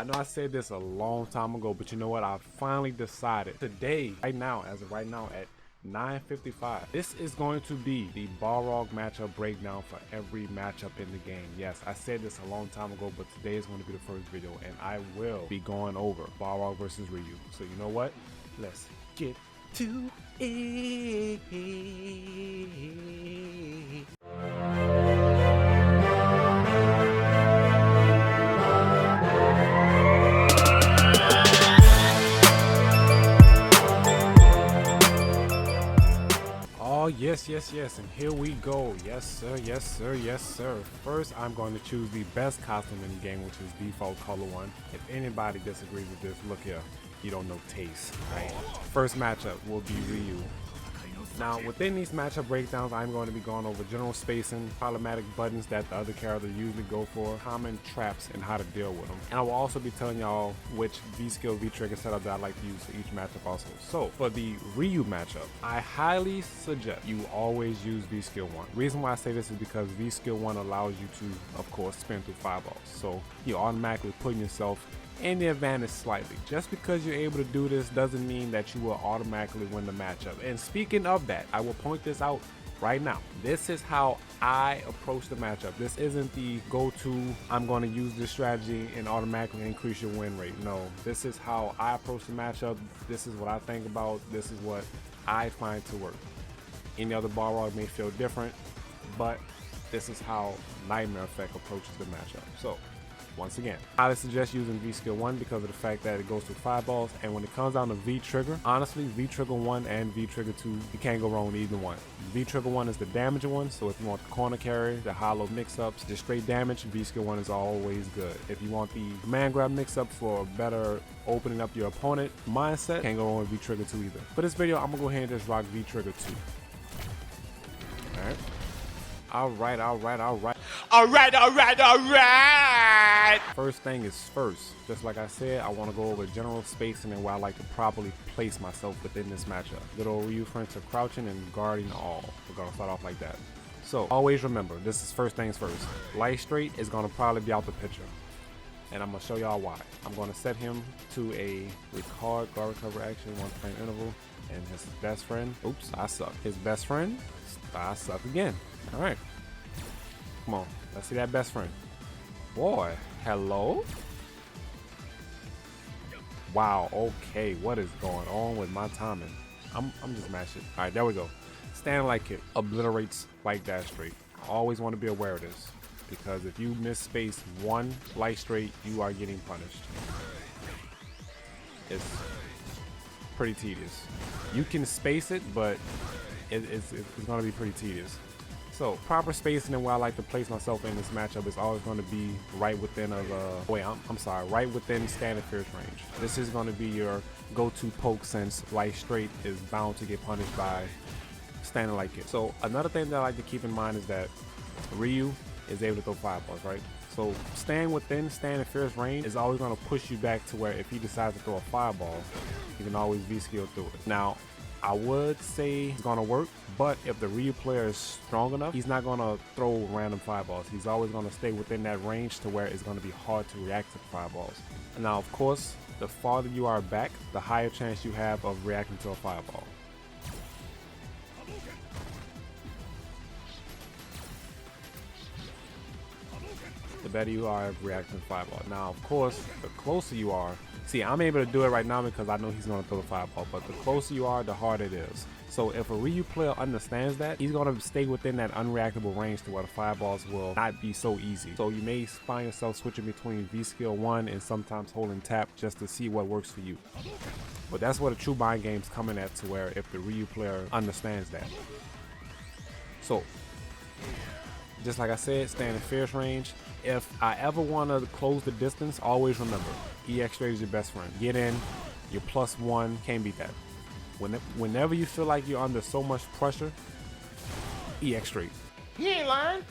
I know I said this a long time ago, but you know what? I finally decided today, right now, as of right now at 9:55, this is going to be the Balrog matchup breakdown for every matchup in the game. Yes, I said this a long time ago, but today is going to be the first video, and I will be going over Balrog versus Ryu. So you know what? Let's get to it. Oh yes, and here we go. Yes sir. First, I'm going to choose the best costume in the game, which is default color 1. If anybody disagrees with this, look here, you don't know taste, right? First matchup will be Ryu. Now, within these matchup breakdowns, I'm going to be going over general spacing, problematic buttons that the other characters usually go for, common traps, and how to deal with them. And I will also be telling y'all which V-skill, V-trigger setup that I like to use for each matchup also. So, for the Ryu matchup, I highly suggest you always use V-skill 1. Reason why I say this is because V-skill 1 allows you to, of course, spin through fireballs. So, you're automatically putting yourself in the advantage slightly. Just because you're able to do this doesn't mean that you will automatically win the matchup. And speaking of that, I will point this out right now. This is how I approach the matchup. This isn't the go-to, I'm going to use this strategy and automatically increase your win rate. No, this is how I approach the matchup. This is what I think about. This is what I find to work. Any other Balrog may feel different, but this is how XNightMareEffect approaches the matchup. So, once again, I would suggest using V-skill 1 because of the fact that it goes through fireballs, and when it comes down to V-trigger, honestly, V-trigger 1 and V-trigger 2, you can't go wrong with either one. V-trigger 1 is the damage one, so if you want the corner carry, the hollow mix-ups, the straight damage, V-skill 1 is always good. If you want the command grab mix-up for better opening up your opponent mindset, can't go wrong with V-trigger 2 either. For this video, I'm gonna go ahead and just rock V-trigger 2. Alright. First thing is first. Just like I said, I want to go over general spacing and where I like to properly place myself within this matchup. Good old Ryu friends are crouching and guarding all. We're going to start off like that. So, always remember, this is first things first. Light straight is going to probably be out the picture. And I'm going to show y'all why. I'm going to set him to a guard recover action, 1 frame interval. And his best friend, oops, I suck. His best friend, I suck again. All right, come on, let's see that best friend. Boy, hello? Wow, okay, what is going on with my timing? I'm just mashing. All right, there we go. Standing light kick obliterates light dash straight. Always want to be aware of this, because if you miss space 1 light straight, you are getting punished. It's pretty tedious. You can space it, but it's going to be pretty tedious. So, proper spacing and where I like to place myself in this matchup is always going to be right within right within standard fierce range. This is going to be your go-to poke since light straight is bound to get punished by standard light kick. So, another thing that I like to keep in mind is that Ryu is able to throw fireballs, right? So, staying within standard fierce range is always going to push you back to where if he decides to throw a fireball, you can always V-skill through it. Now, I would say it's gonna work, but if the Ryu player is strong enough, he's not gonna throw random fireballs. He's always gonna stay within that range to where it's gonna be hard to react to the fireballs. Now, of course, the farther you are back, the higher chance you have of reacting to a fireball. The better you are at reacting to fireball. Now, of course, the closer you are, see, I'm able to do it right now because I know he's going to throw the fireball, but the closer you are, the harder it is. So if a Ryu player understands that, he's going to stay within that unreactable range to where the fireballs will not be so easy. So you may find yourself switching between V-skill 1 and sometimes holding tap just to see what works for you. But that's where the true mind game's coming at, to where if the Ryu player understands that. So, just like I said, staying in fierce range. If I ever want to close the distance, always remember, EX straight is your best friend. Get in, you're +1, can't beat that. Whenever you feel like you're under so much pressure, EX straight. He ain't lying.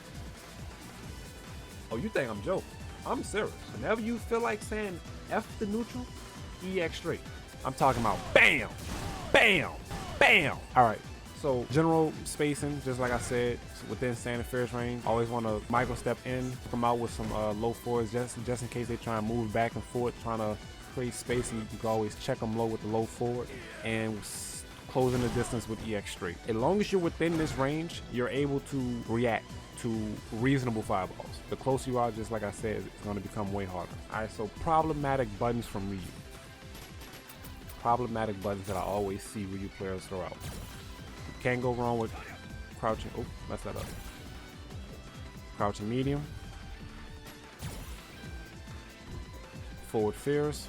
Oh, you think I'm joking? I'm serious. Whenever you feel like saying F the neutral, EX straight. I'm talking about BAM, BAM, BAM. All right, So general spacing, just like I said, within standard fierce range. Always want to micro step in, come out with some low forwards just in case they try and move back and forth, trying to create spacing. You can always check them low with the low forward and closing the distance with EX straight. As long as you're within this range, you're able to react to reasonable fireballs. The closer you are, just like I said, it's going to become way harder. Alright, so problematic buttons from Ryu. Problematic buttons that I always see Ryu players throw out. You can't go wrong with crouching. Oh, messed that up. Crouching medium. Forward fierce,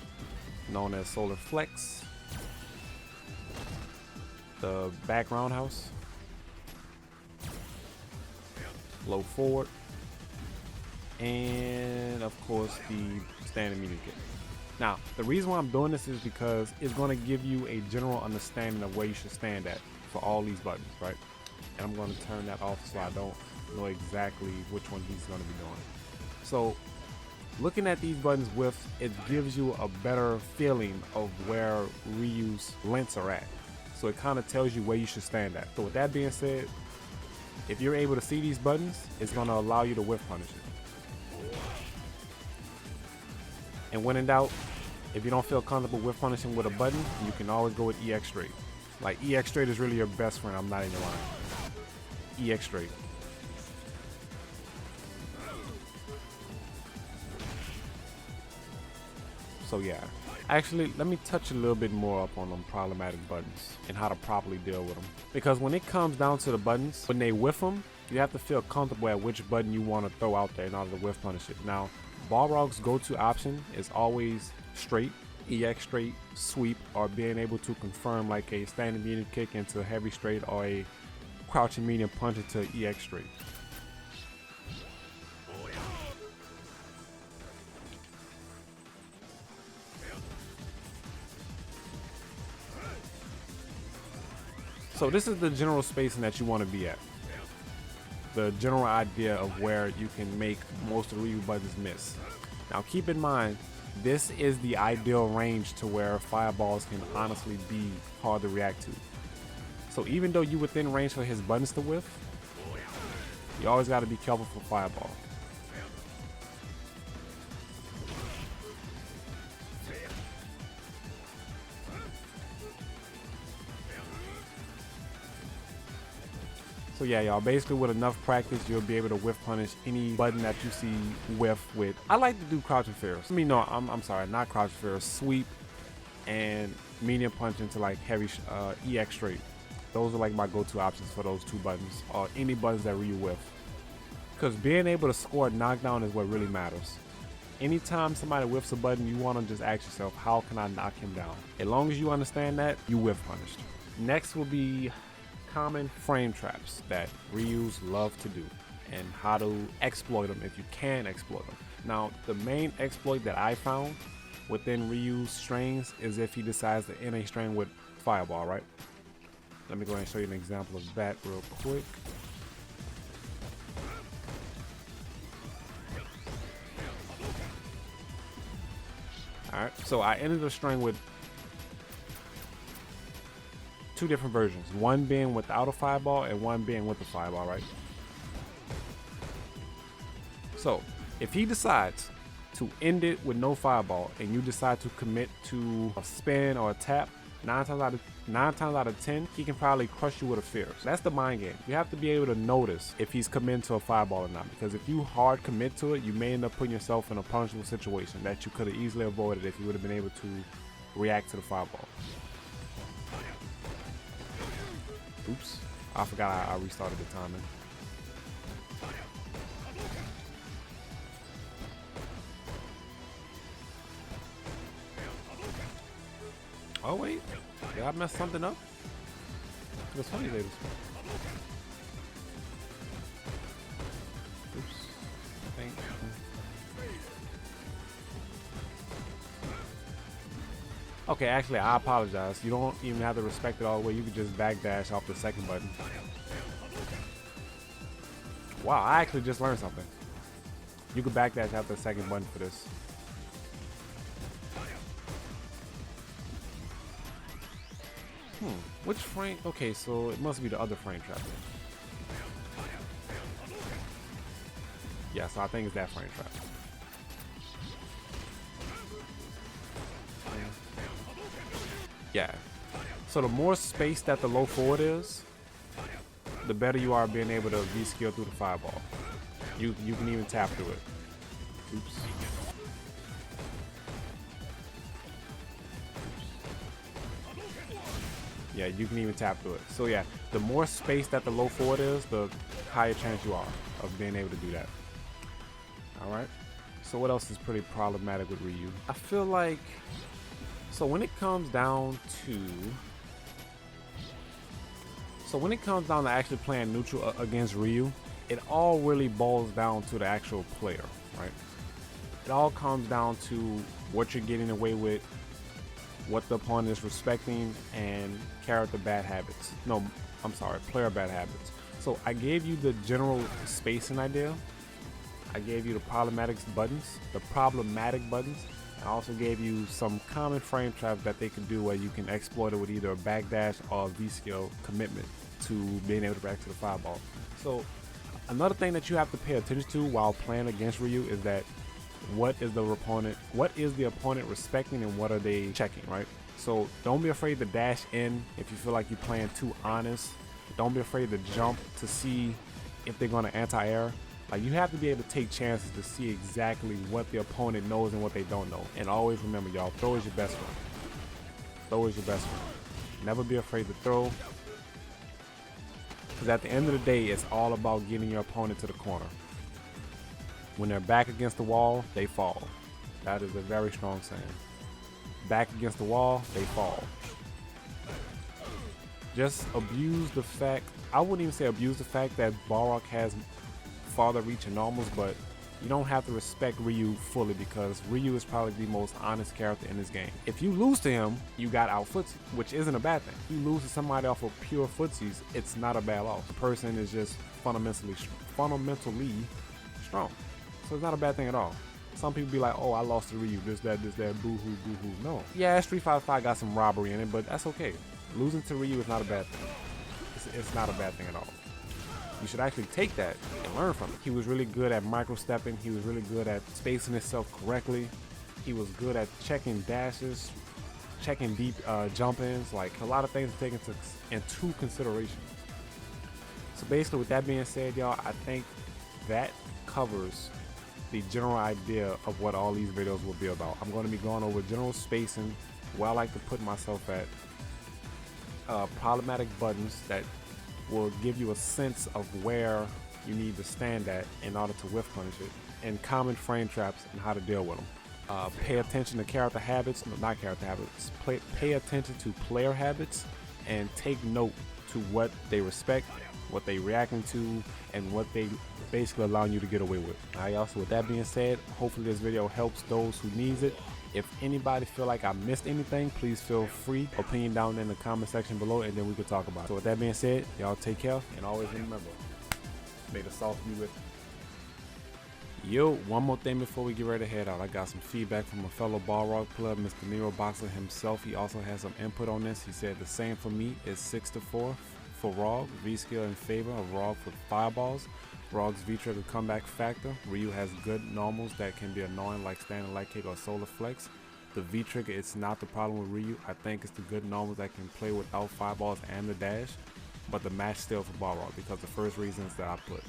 known as solar flex. The back roundhouse. Low forward. And of course the standing medium kick. Now, the reason why I'm doing this is because it's going to give you a general understanding of where you should stand at for all these buttons, right? And I'm going to turn that off so I don't know exactly which one he's going to be doing. So, looking at these buttons with, it gives you a better feeling of where Ryu's lengths are at. So it kind of tells you where you should stand at. So with that being said, if you're able to see these buttons, it's going to allow you to whiff punish it. And when in doubt, if you don't feel comfortable whiff punishing with a button, you can always go with EX straight. Like, EX straight is really your best friend, I'm not even lying. EX straight. So yeah, actually let me touch a little bit more up on them problematic buttons and how to properly deal with them. Because when it comes down to the buttons, when they whiff them, you have to feel comfortable at which button you want to throw out there in order to whiff punish it. Now, Balrog's go-to option is always straight, EX straight, sweep, or being able to confirm like a standing medium kick into a heavy straight or a crouching medium punch into EX straight. So this is the general spacing that you want to be at. The general idea of where you can make most of the Ryu buttons miss. Now keep in mind, this is the ideal range to where fireballs can honestly be hard to react to. So even though you're within range for his buttons to whiff, you always got to be careful for fireball. So yeah, y'all, basically with enough practice, you'll be able to whiff punish any button that you see whiff with. I like to do crouching fierce. I'm sorry, not crouching fierce, sweep and medium punch into like heavy EX straight. Those are like my go-to options for those two buttons, or any buttons that Ryu whiff. Because being able to score a knockdown is what really matters. Anytime somebody whiffs a button, you want to just ask yourself, how can I knock him down? As long as you understand that, you whiff punished. Next will be common frame traps that Ryus love to do and how to exploit them if you can exploit them. Now, the main exploit that I found within Ryu's strings is if he decides to end a string with fireball, right? Let me go ahead and show you an example of that real quick. Alright, so I ended the string with two different versions, one being without a fireball and one being with a fireball, right? So if he decides to end it with no fireball and you decide to commit to a spin or a tap, 9 times out of 10 he can probably crush you with a fierce. That's the mind game. You have to be able to notice if he's committing to a fireball or not, because if you hard commit to it, you may end up putting yourself in a punishable situation that you could have easily avoided if you would have been able to react to the fireball. Oops, I forgot I restarted the timing. Oh wait, did I mess something up? It was funny later. Oops, okay, actually, I apologize. You don't even have to respect it all the way. You can just backdash off the second button. Wow, I actually just learned something. You can backdash after the second button for this. Which frame? Okay, so it must be the other frame trap. Yeah, so I think it's that frame trap. Yeah. So the more space that the low forward is, the better you are being able to V-skill through the fireball. You can even tap through it. Oops. Yeah, you can even tap through it. So yeah, the more space that the low forward is, the higher chance you are of being able to do that. Alright. So what else is pretty problematic with Ryu? I feel like, so when it comes down to actually playing neutral against Ryu, it all really boils down to the actual player, right? It all comes down to what you're getting away with, what the opponent is respecting, and character bad habits. No, I'm sorry, player bad habits. So I gave you the general spacing idea. I gave you the problematic buttons. I also gave you some common frame traps that they can do where you can exploit it with either a backdash or a V-skill commitment to being able to react to the fireball. So another thing that you have to pay attention to while playing against Ryu is that what is the opponent respecting and what are they checking, right? So don't be afraid to dash in if you feel like you're playing too honest. Don't be afraid to jump to see if they're going to anti-air. Like, you have to be able to take chances to see exactly what the opponent knows and what they don't know. And always remember, y'all, throw is your best friend. Throw is your best friend. Never be afraid to throw. Because at the end of the day, it's all about getting your opponent to the corner. When they're back against the wall, they fall. That is a very strong saying. Back against the wall, they fall. Just abuse the fact, I wouldn't even say abuse the fact that Balrog has farther reach and normals, but you don't have to respect Ryu fully because Ryu is probably the most honest character in this game. If you lose to him, you got out footsie, which isn't a bad thing. If you lose to somebody off of pure footsies, it's not a bad loss. The person is just fundamentally strong. So it's not a bad thing at all. Some people be like, oh, I lost to Ryu, this, that, boo-hoo, boo-hoo. No. Yeah, Street Fighter 5 got some robbery in it, but that's okay. Losing to Ryu is not a bad thing. It's not a bad thing at all. You should actually take that and learn from it. He was really good at micro-stepping. He was really good at spacing himself correctly. He was good at checking dashes, checking deep jump-ins. Like, a lot of things to take into consideration. So basically, with that being said, y'all, I think that covers the general idea of what all these videos will be about. I'm going to be going over general spacing, where I like to put myself at, problematic buttons that will give you a sense of where you need to stand at in order to whiff punish it, and common frame traps and how to deal with them. Pay attention to character habits, no, not character habits, pay attention to player habits, and take note to what they respect, what they reacting to, and what they basically allowing you to get away with. Alright, y'all, so with that being said, hopefully this video helps those who needs it. If anybody feel like I missed anything, please feel free, opinion down in the comment section below, and then we can talk about it. So with that being said, y'all take care, and always remember, may the sauce be with you. Yo, one more thing before we get ready to head out. I got some feedback from a fellow Balrog player, Mr. Nero Boxer himself. He also has some input on this. He said the same for me is 6-4 for Rog, V-skill in favor of Rog for fireballs. Rog's V-trigger comeback factor. Ryu has good normals that can be annoying, like standing light kick or solar flex. The V-trigger, it's not the problem with Ryu. I think it's the good normals that can play without fireballs and the dash, but the match still for Balrog because the first reasons that I put.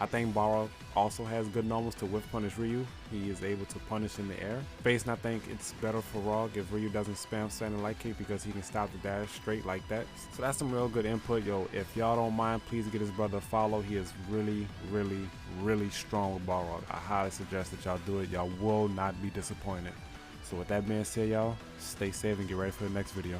I think Balrog also has good normals to whiff punish Ryu. He is able to punish in the air. Facing, I think it's better for Rog if Ryu doesn't spam standing light kick because he can stop the dash straight like that. So that's some real good input. Yo, if y'all don't mind, please get his brother a follow. He is really, really, really strong with Balrog. I highly suggest that y'all do it. Y'all will not be disappointed. So with that being said, y'all, stay safe and get ready for the next video.